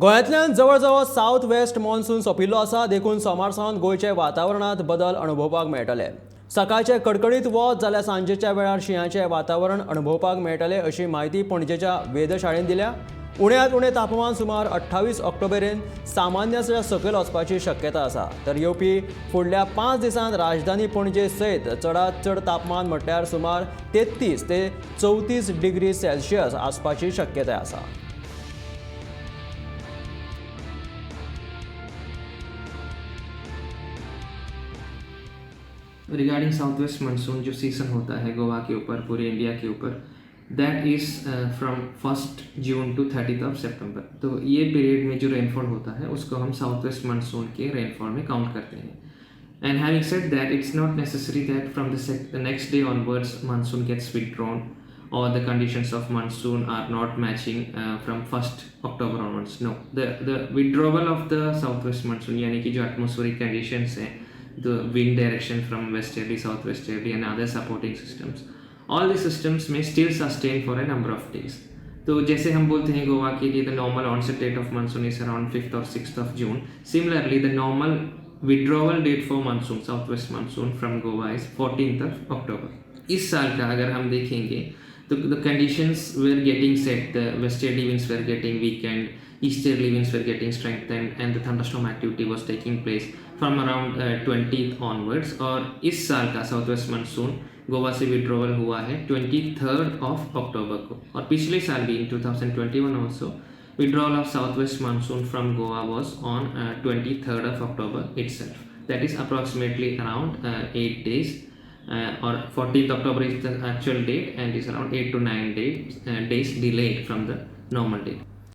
गोंयांतल्यान जवळ south west monsoon सोंपिल्लो आसा. देखून सोमारसावन गोंयचे वातावरणात बदल अणभवपाक मेळटले. सकाळचे कडकडीत वत जाल्यार सांजेच्या वेळार शिंयाचें वातावरण अणभवपाक मेळटले अशी म्हायती पणजेच्या वेधशाळेन दिल्या. उण्यांत उणें तापमान सुमार 28 ऑक्टोबरेन सामान्याच्या सकयल वचपाची शक्यता आसा. तर येवपी फुडल्या 5 दिसांत राजधानी पणजे सयत चडांत चड तापमान म्हटल्यार सुमार 33 ते 34 डिग्री सेल्सियस आसपाची शक्यताय आसा. रिगार्डिंग साउथ वेस्ट मानसून जो सीज़न होता है गोवा के ऊपर, पूरे इंडिया के ऊपर, that is from 1 June to 30 September. तो ये पीरियड में जो रेनफॉल होता है उसको हम साउथ वेस्ट मानसून के रेनफॉल में काउंट करते हैं. And having said that, it's not necessary that from the next day onwards monsoon gets withdrawn or the conditions of monsoon are not matching from 1st October onwards. No, the withdrawal of the southwest monsoon, यानी कि जो atmospheric conditions हैं, the wind direction from westerly, southwesterly and other supporting systems, all these systems may still sustain for a number of days. तो जैसे हम बोलते हैं गोवा के लिए the normal onset date of monsoon is around 5th or 6th of June. Similarly, the normal withdrawal date for monsoon, southwest monsoon from Goa is 14th of October. इस साल का अगर हम देखेंगे तो the conditions were getting set, the westerly winds were getting weakened, easterly winds were getting strengthened and the thunderstorm activity was taking place from around 20th onwards. और इस साल का साउथ वेस्ट मानसून गोवा से विड्रॉवल हुआ है 23rd of October को. और पिछले साल भी in 2021 also withdrawal of southwest monsoon from Goa was on 23rd of October itself. That is approximately around 8 days. Or 14th October is the actual date and is around 8 to 9 days delayed from the normal date.